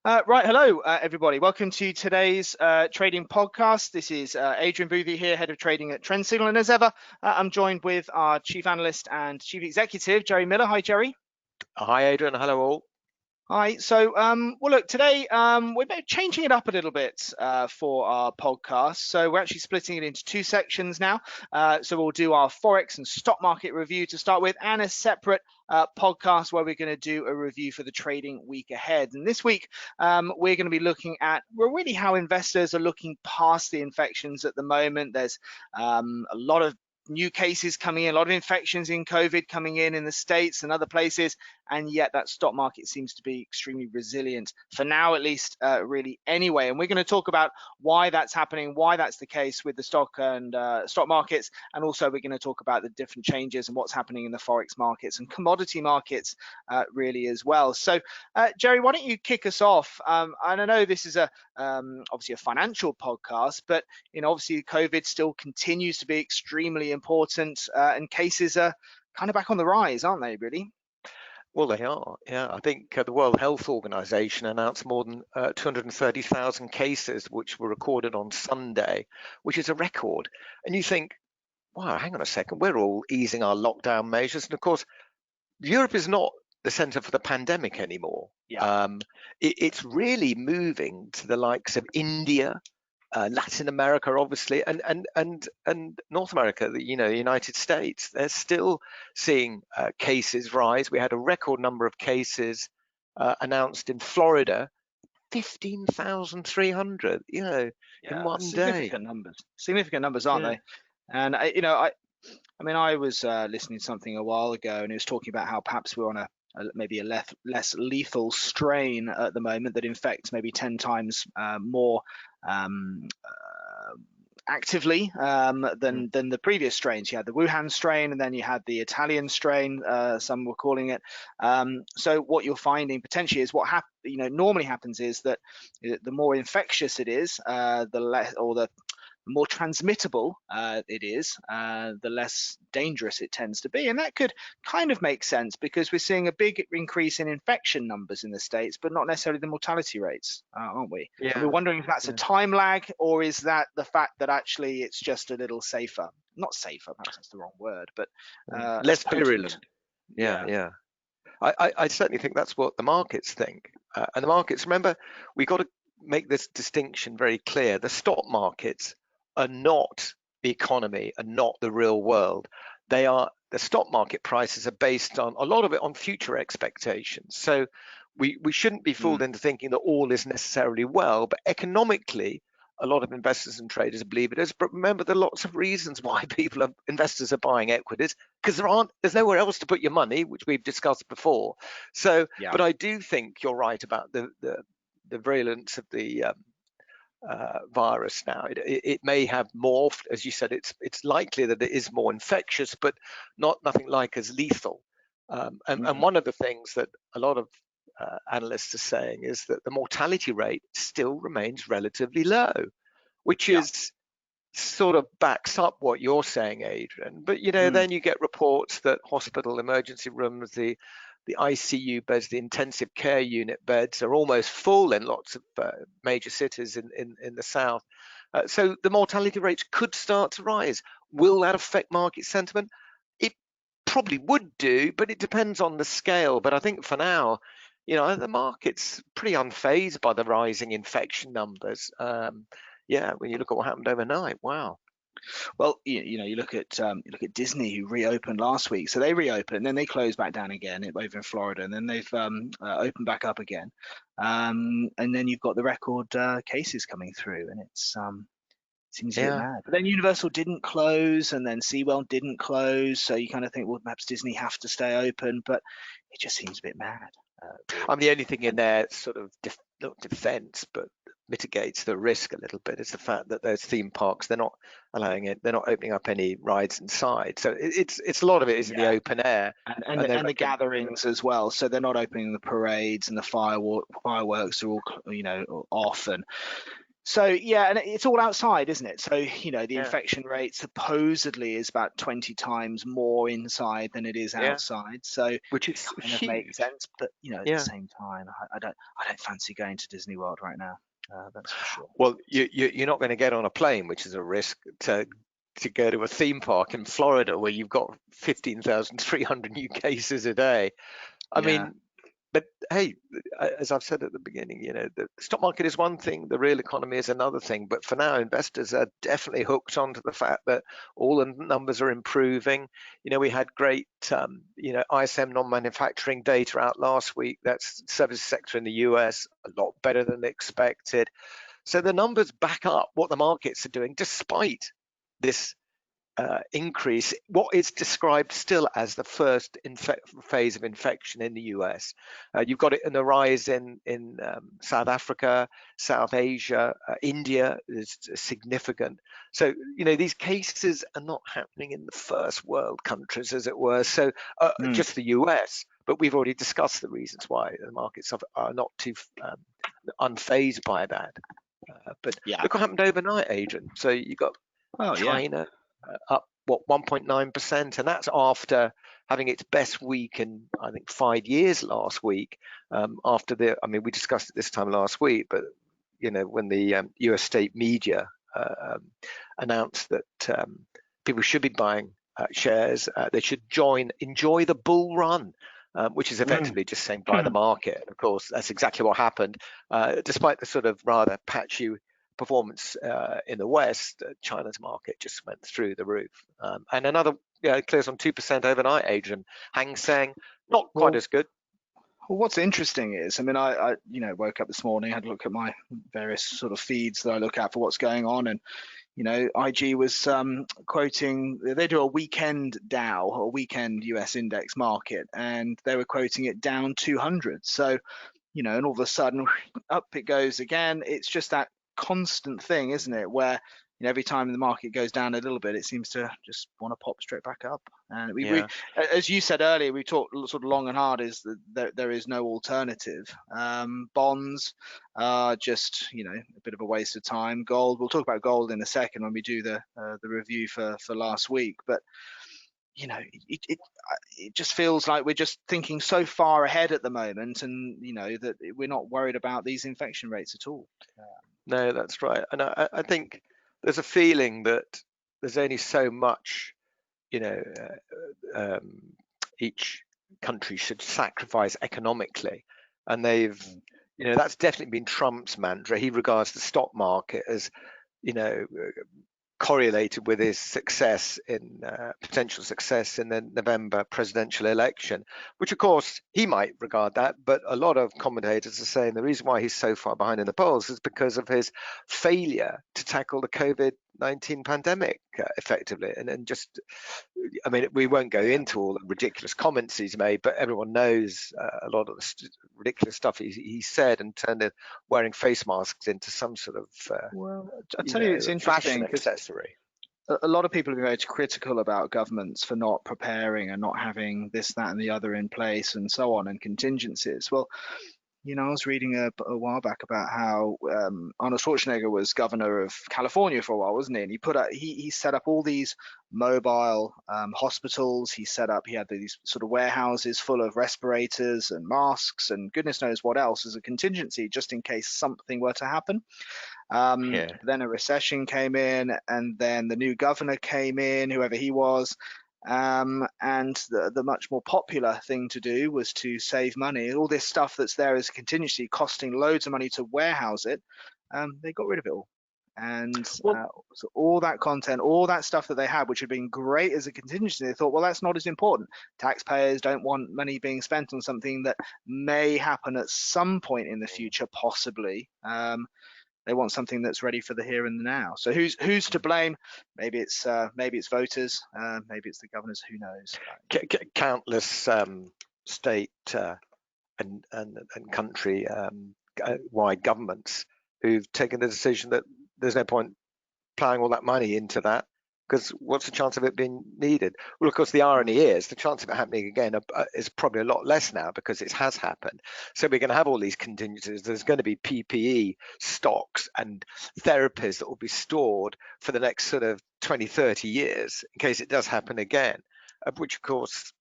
Right, hello everybody. Welcome to today's trading podcast. This is Adrian Boothby here, head of trading at Trend Signal, and as ever, I'm joined with our chief analyst and chief executive, Jerry Miller. Hi, Jerry. Hi, Adrian. Hello, all. Hi. So, well, look, today we're changing it up a little bit for our podcast. So we're actually splitting it into two sections now. So we'll do our Forex and stock market review to start with, and a separate podcast where we're going to do a review for the trading week ahead. And this week, we're going to be looking at really how investors are looking past the infections at the moment. There's a lot of new cases coming in, a lot of infections in COVID coming in the States and other places, and yet that stock market seems to be extremely resilient for now, at least, really anyway. And we're going to talk about why that's happening, why that's the case with the stock and stock markets, and also we're going to talk about the different changes and what's happening in the Forex markets and commodity markets really as well. So, Jerry, why don't you kick us off? And I know this is obviously a financial podcast, but obviously COVID still continues to be extremely important, and cases are kind of back on the rise, aren't they, really? Well, they are. Yeah, I think the World Health Organization announced more than 230,000 cases, which were recorded on Sunday, which is a record. And you think, wow, hang on a second, we're all easing our lockdown measures. And of course, Europe is not the center for the pandemic anymore. Yeah. It's really moving to the likes of India, Latin America, obviously, and North America, the United States. They're still seeing cases rise. We had a record number of cases announced in Florida, 15,300. In one day. Significant numbers, aren't they? And I was listening to something a while ago, and it was talking about how perhaps we're on maybe a less lethal strain at the moment that infects maybe 10 times more actively than the previous strains. You had the Wuhan strain, and then you had the Italian strain, some were calling it. So what you're finding potentially is what normally happens is that the more infectious it is, the less, or the more transmittable it is, the less dangerous it tends to be. And that could kind of make sense because we're seeing a big increase in infection numbers in the States, but not necessarily the mortality rates, aren't we? Yeah. And we're wondering if that's a time lag, or is that the fact that actually it's just a little safer? Not safer, perhaps that's the wrong word, but less virulent. Yeah. I certainly think that's what the markets think. And the markets, remember, we've got to make this distinction very clear. The stock markets are not the economy and not the real world. The stock market prices are based on a lot of it on future expectations. So we shouldn't be fooled into thinking that all is necessarily well, but economically, a lot of investors and traders believe it is. But remember, there are lots of reasons why investors are buying equities, because there's nowhere else to put your money, which we've discussed before. So, but I do think you're right about the virulence of the virus now. It may have morphed, as you said. It's likely that it is more infectious, but nothing like as lethal. And one of the things that a lot of analysts are saying is that the mortality rate still remains relatively low, which is sort of backs up what you're saying, Adrian. But then you get reports that hospital emergency rooms, the ICU beds, the intensive care unit beds are almost full in lots of major cities in the south. So the mortality rates could start to rise. Will that affect market sentiment? It probably would do, but it depends on the scale. But I think for now, the market's pretty unfazed by the rising infection numbers. When you look at what happened overnight, wow. Well, you look at Disney, who reopened last week. So they reopened, and then they closed back down again over in Florida, and then they've opened back up again. And then you've got the record cases coming through, and it seems a bit mad. But then Universal didn't close, and then SeaWorld didn't close. So you kind of think, well, perhaps Disney have to stay open, but it just seems a bit mad. The only thing in there sort of not defense, but mitigates the risk a little bit is the fact that those theme parks, they're not opening up any rides inside. So it's a lot of it is in the open air and the gatherings as well. So they're not opening the parades, and the fireworks are all off. And So yeah, and it's all outside, isn't it? So the Yeah, infection rate supposedly is about 20 times more inside than it is yeah, outside. So which is kind of makes huge. sense, but at the Yeah. same time, I don't fancy going to Disney World right now. That's for sure. Well, you're not going to get on a plane, which is a risk, to go to a theme park in Florida where you've got 15,300 new cases a day. I Yeah. mean, but hey, as I've said at the beginning, the stock market is one thing, the real economy is another thing. But for now, investors are definitely hooked onto the fact that all the numbers are improving. We had great, ISM non-manufacturing data out last week. That's service sector in the US, a lot better than expected. So the numbers back up what the markets are doing, despite this increase, what is described still as the first phase of infection in the US. You've got it in the rise in South Africa, South Asia, India is significant. So, these cases are not happening in the first world countries, as it were. So Mm. just the US, but we've already discussed the reasons why the markets are not too unfazed by that. But Yeah. look what happened overnight, Adrian. So you got Oh yeah. China up 1.9%, and that's after having its best week in I think 5 years last week. We discussed it this time last week, but when the U.S. state media announced that people should be buying shares, they should enjoy the bull run. Which is Mm. effectively just saying buy the market. And of course, that's exactly what happened. Despite the sort of rather patchy performance in the West, China's market just went through the roof. And another clears on 2% overnight, Adrian. Hang Seng, not quite Well, as good. what's interesting is, I mean, I woke up this morning, had a look at my various sort of feeds that I look at for what's going on, and IG was quoting, they do a weekend Dow, a weekend US index market, and they were quoting it down 200. So, and all of a sudden up it goes again. It's just that constant thing, isn't it? Where every time the market goes down a little bit, it seems to just want to pop straight back up. And we Yeah, as you said earlier, we talked sort of long and hard, is that there is no alternative. Bonds are just a bit of a waste of time. Gold, we'll talk about gold in a second when we do the review for last week, but it just feels like we're just thinking so far ahead at the moment, and that we're not worried about these infection rates at all. no, that's right. And I think there's a feeling that there's only so much, you know, each country should sacrifice economically. And that's definitely been Trump's mantra. He regards the stock market as, you know, correlated with his potential success in the November presidential election, which of course he might regard that, but a lot of commentators are saying the reason why he's so far behind in the polls is because of his failure to tackle the COVID-19 pandemic effectively. And just, I mean, we won't go into all the ridiculous comments he's made, but everyone knows a lot of the ridiculous stuff he said, and turned wearing face masks into some sort of Well, I tell you, it's fashion interesting because accessory. a lot of people have been very critical about governments for not preparing and not having this, that, and the other in place, and so on, and contingencies. Well, I was reading a while back about how Arnold Schwarzenegger was governor of California for a while, wasn't he? And he set up all these mobile hospitals. He had these sort of warehouses full of respirators and masks and goodness knows what else as a contingency, just in case something were to happen. Yeah. Then a recession came in, and then the new governor came in, whoever he was. And the much more popular thing to do was to save money. All this stuff that's there as a contingency, costing loads of money to warehouse it, they got rid of it all. And Well, so all that content, all that stuff that they had, which had been great as a contingency, they thought, well, that's not as important. Taxpayers don't want money being spent on something that may happen at some point in the future, possibly. They want something that's ready for the here and the now. So who's to blame? Maybe it's voters, maybe it's the governors. Who knows? countless state and country wide governments who've taken the decision that there's no point plowing all that money into that. because what's the chance of it being needed? Well, of course, the irony is the chance of it happening again is probably a lot less now because it has happened. So we're going to have all these contingencies. There's going to be PPE stocks and therapies that will be stored for the next sort of 20, 30 years in case it does happen again, which of course,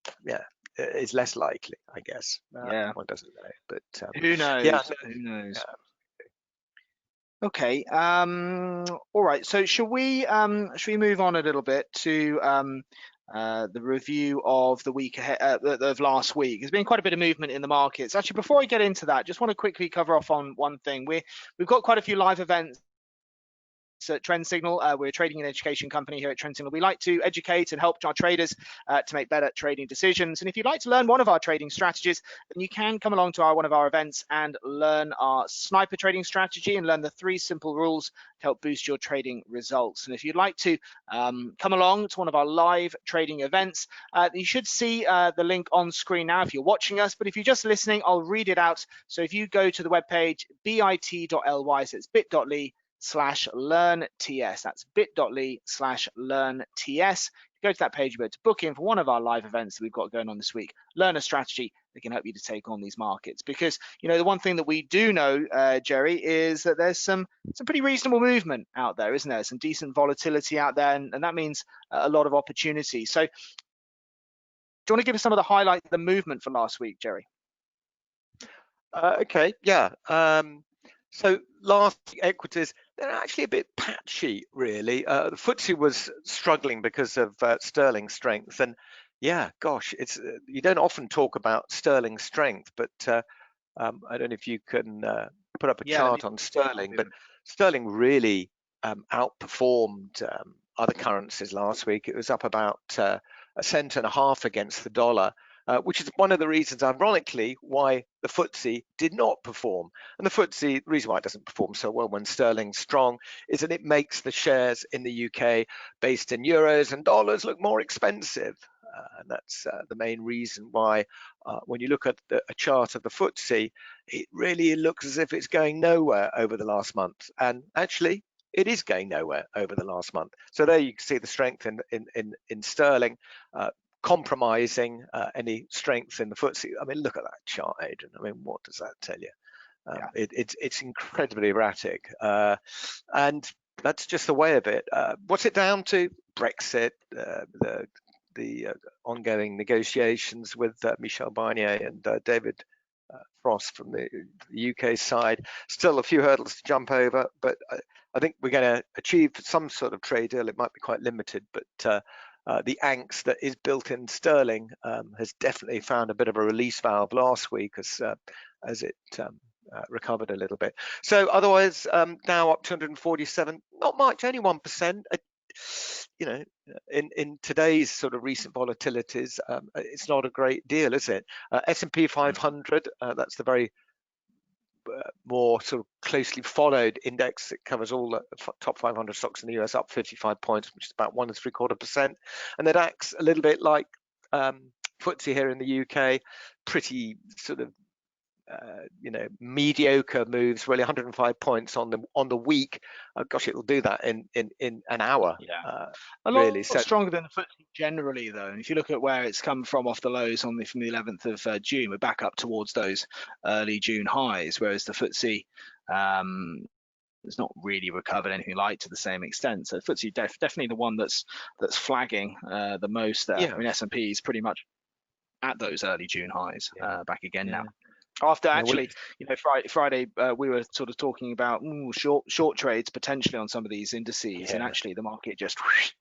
is less likely, I guess. One doesn't know, but who knows? Yeah, who knows? yeah. Okay. All right. So should we move on a little bit to the review of the week ahead of last week? There's been quite a bit of movement in the markets. Actually, before I get into that, just want to quickly cover off on one thing. We've got quite a few live events at Trend Signal. We're a trading and education company here at Trend Signal. We like to educate and help our traders to make better trading decisions. And if you'd like to learn one of our trading strategies, then you can come along to one of our events and learn our sniper trading strategy and learn the 3 simple rules to help boost your trading results. And if you'd like to come along to one of our live trading events, you should see the link on screen now if you're watching us. But if you're just listening, I'll read it out. So if you go to the webpage bit.ly, so it's bit.ly/learnts. That's bit.ly/learnts. Go to that page, you'll be able to book in for one of our live events that we've got going on this week. Learn a strategy that can help you to take on these markets. Because, the one thing that we do know, Jerry, is that there's some pretty reasonable movement out there, isn't there? Some decent volatility out there, and that means a lot of opportunity. So do you want to give us some of the highlights of the movement for last week, Jerry? Okay, yeah. So last equities, they're actually a bit patchy, really. The FTSE was struggling because of sterling strength, and gosh, it's you don't often talk about sterling strength, but I don't know if you can put up a chart on sterling, but sterling really outperformed other currencies last week. It was up about 1.5 cents against the dollar. Which is one of the reasons, ironically, why the FTSE did not perform. And the FTSE, the reason why it doesn't perform so well when sterling's strong is that it makes the shares in the UK based in euros and dollars look more expensive. And that's the main reason why when you look at a chart of the FTSE, it really looks as if it's going nowhere over the last month. And actually, it is going nowhere over the last month. So there you can see the strength in sterling. Compromising any strength in the FTSE. I mean, look at that chart, Adrian. I mean, what does that tell you? It's incredibly erratic, and that's just the way of it. What's it down to? Brexit, the ongoing negotiations with Michel Barnier and David Frost from the UK side. Still a few hurdles to jump over, but I think we're going to achieve some sort of trade deal. It might be quite limited, but the angst that is built in sterling has definitely found a bit of a release valve last week as it recovered a little bit. So otherwise, now up 247, not much, only 1%. In today's sort of recent volatilities, it's not a great deal, is it? S&P 500, that's the very more sort of closely followed index. It covers all the top 500 stocks in the US, up 55 points, which is about 1.75%. And the DAX, a little bit like FTSE here in the UK, pretty sort of mediocre moves, really 105 points on the week. Gosh, it will do that in an hour. A lot really stronger than the FTSE generally, though. And if you look at where it's come from off the lows from the 11th of June, we're back up towards those early June highs, whereas the FTSE has not really recovered anything like to the same extent. So FTSE definitely the one that's flagging the most there. I mean, S&P is pretty much at those early June highs back again now. After actually, Friday we were sort of talking about short trades potentially on some of these indices, and actually the market just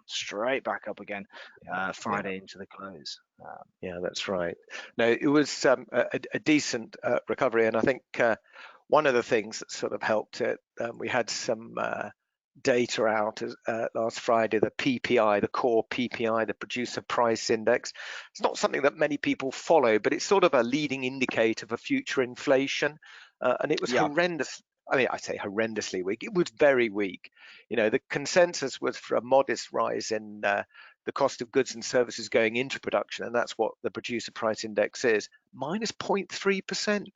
straight back up again Friday into the close. That's right. No, it was a decent recovery, and I think one of the things that sort of helped it, we had some data out last Friday, the PPI, the core PPI, the producer price index. It's not something that many people follow, but it's sort of a leading indicator for future inflation. And it was horrendous. I mean, I say horrendously weak. It was very weak. The consensus was for a modest rise in the cost of goods and services going into production, and that's what the producer price index is, minus 0.3%.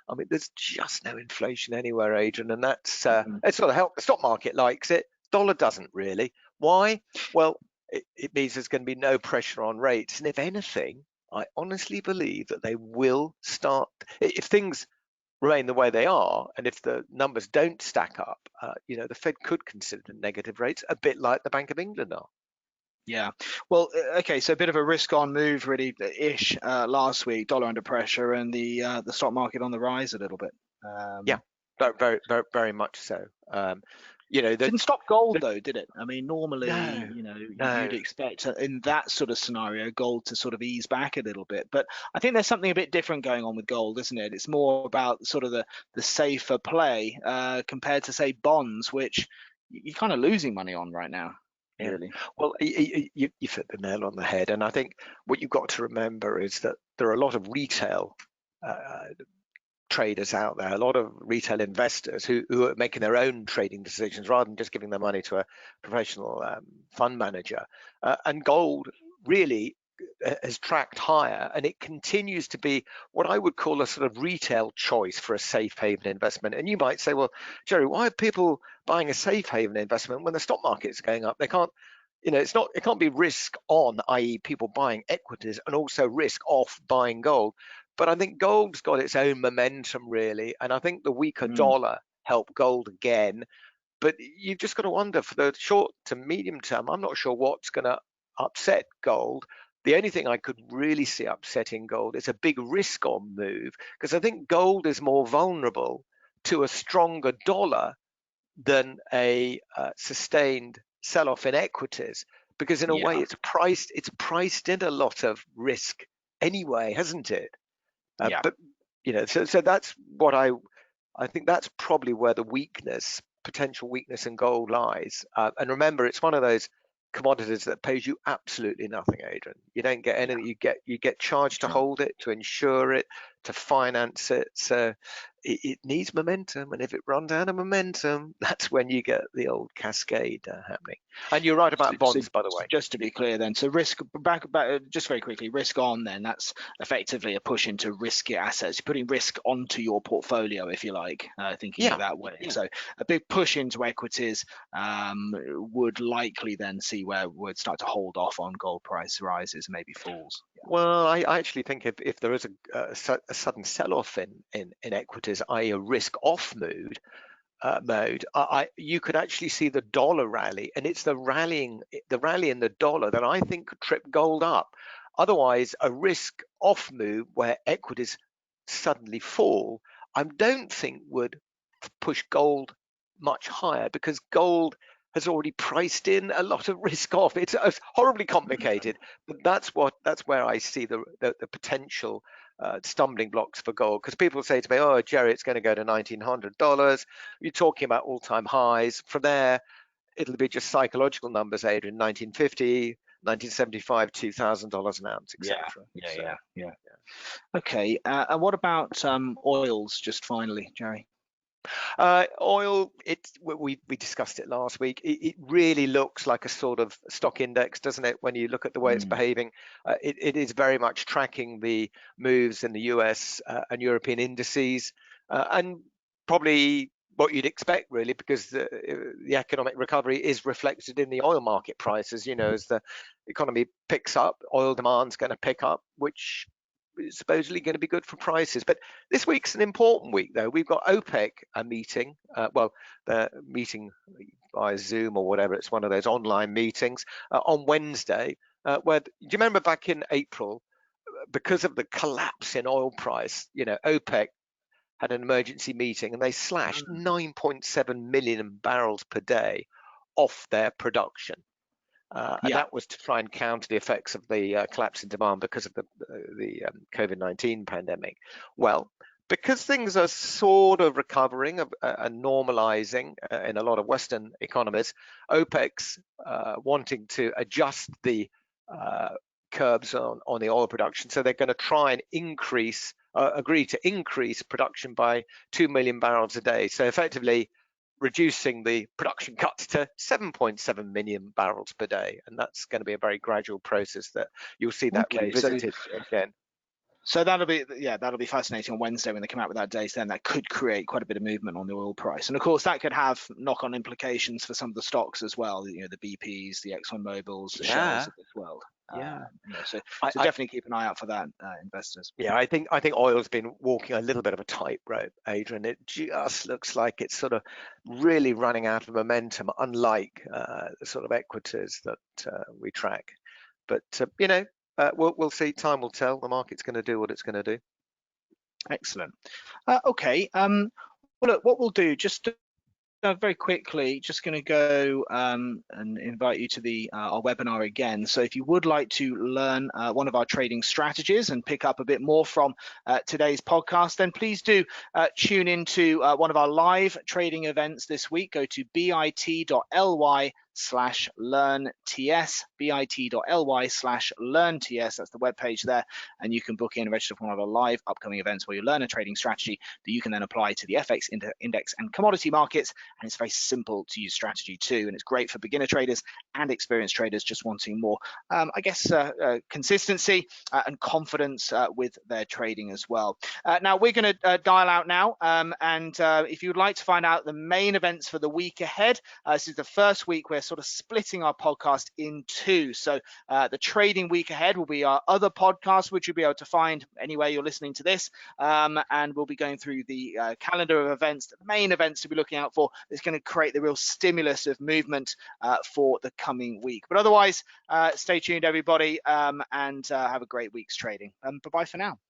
I mean, there's just no inflation anywhere, Adrian, and that's it's sort of helped. The stock market likes it. Dollar doesn't really. Why? Well, it means there's going to be no pressure on rates. And if anything, I honestly believe that they will start, if things remain the way they are, and if the numbers don't stack up, the Fed could consider negative rates, a bit like the Bank of England are. Yeah. Well, okay. So a bit of a risk-on move, really, ish. Last week, dollar under pressure, and the stock market on the rise a little bit. Yeah, very, very, very much so. Didn't stop gold though, did it? I mean, No, normally, no. you'd expect in that sort of scenario, gold to sort of ease back a little bit. But I think there's something a bit different going on with gold, isn't it? It's more about sort of the safer play compared to, say, bonds, which you're kind of losing money on right now. Yeah. Really. Well, you hit the nail on the head, and I think what you've got to remember is that there are a lot of retail traders out there, a lot of retail investors who are making their own trading decisions rather than just giving their money to a professional fund manager. And gold really has tracked higher, and it continues to be what I would call a sort of retail choice for a safe haven investment. And you might say, well, Jerry, why are people buying a safe haven investment when the stock market is going up? They can't, it can't be risk on, i.e. people buying equities, and also risk off buying gold. But I think gold's got its own momentum, really. And I think the weaker dollar helped gold again. But you've just got to wonder, for the short to medium term, I'm not sure what's going to upset gold. The only thing I could really see upsetting gold is a big risk on move, because I think gold is more vulnerable to a stronger dollar than a sustained sell-off in equities, because in a way it's priced in a lot of risk anyway, hasn't it? But so that's what I think that's probably where the potential weakness in gold lies. And remember, it's one of those commodities that pays you absolutely nothing, Adrian. You don't get anything. You get charged to hold it, to insure it, to finance it. So it needs momentum, and if it runs out of momentum, that's when you get the old cascade happening. And you're right about bonds, by the way. Just to be clear, then, so risk back just very quickly, risk on. Then that's effectively a push into risky assets. You're putting risk onto your portfolio, if you like, thinking it that way. So a big push into equities would likely then see where would start to hold off on gold price rises, maybe falls. Well, I actually think if there is a sudden sell-off in equities, i.e. a risk-off mode, you could actually see the dollar rally, and it's the rally in the dollar that I think could trip gold up. Otherwise, a risk-off move where equities suddenly fall, I don't think would push gold much higher, because gold has already priced in a lot of risk off. It's horribly complicated, but that's where I see the potential stumbling blocks for gold. Because people say to me, "Oh, Jerry, it's going to go to $1,900." You're talking about all-time highs. From there, it'll be just psychological numbers, Adrian. 1950, 1975, $2,000 an ounce, etc. Yeah. Okay, and what about oils? Just finally, Jerry. Oil, we discussed it last week. It really looks like a sort of stock index, doesn't it? When you look at the way it's behaving, it is very much tracking the moves in the US and European indices, and probably what you'd expect, really, because the economic recovery is reflected in the oil market prices. As the economy picks up, oil demand's going to pick up, which is supposedly going to be good for prices. But this week's an important week, though. We've got OPEC meeting. They're meeting via Zoom or whatever. It's one of those online meetings on Wednesday. Do you remember back in April, because of the collapse in oil price, OPEC had an emergency meeting and they slashed 9.7 million barrels per day off their production. And that was to try and counter the effects of the collapse in demand because of the COVID-19 pandemic. Well, because things are sort of recovering and normalizing in a lot of Western economies, OPEC's wanting to adjust the curbs on the oil production. So they're going to try and agree to increase production by 2 million barrels a day. So effectively, reducing the production cuts to 7.7 million barrels per day. And that's going to be a very gradual process that you'll see that revisited again. So that'll be fascinating on Wednesday when they come out with that data. Then that could create quite a bit of movement on the oil price, and of course that could have knock-on implications for some of the stocks as well. You know, the BPs, the Exxon Mobil's, the Shells of this world. Yeah. So I, definitely keep an eye out for that, investors. Yeah, I think oil's been walking a little bit of a tightrope, Adrian. It just looks like it's sort of really running out of momentum, unlike the sort of equities that we track. But we'll see. Time will tell. The market's going to do what it's going to do. Excellent. Okay. Well, look, what we'll do just very quickly, just going to go and invite you to our webinar again. So if you would like to learn one of our trading strategies and pick up a bit more from today's podcast, then please do tune into one of our live trading events this week. Go to bit.ly/learnts, bit.ly/learnts. That's the webpage there, and you can book in and register for one of our live upcoming events where you learn a trading strategy that you can then apply to the FX index and commodity markets. And it's very simple to use strategy too, and it's great for beginner traders and experienced traders just wanting more, consistency and confidence with their trading as well. Now we're going to dial out now, and if you'd like to find out the main events for the week ahead, this is the first week we're sort of splitting our podcast in two. So the trading week ahead will be our other podcast, which you'll be able to find anywhere you're listening to this, and we'll be going through the calendar of events, the main events to be looking out for. It's going to create the real stimulus of movement for the coming week. But otherwise, stay tuned, everybody, and have a great week's trading. Bye-bye for now.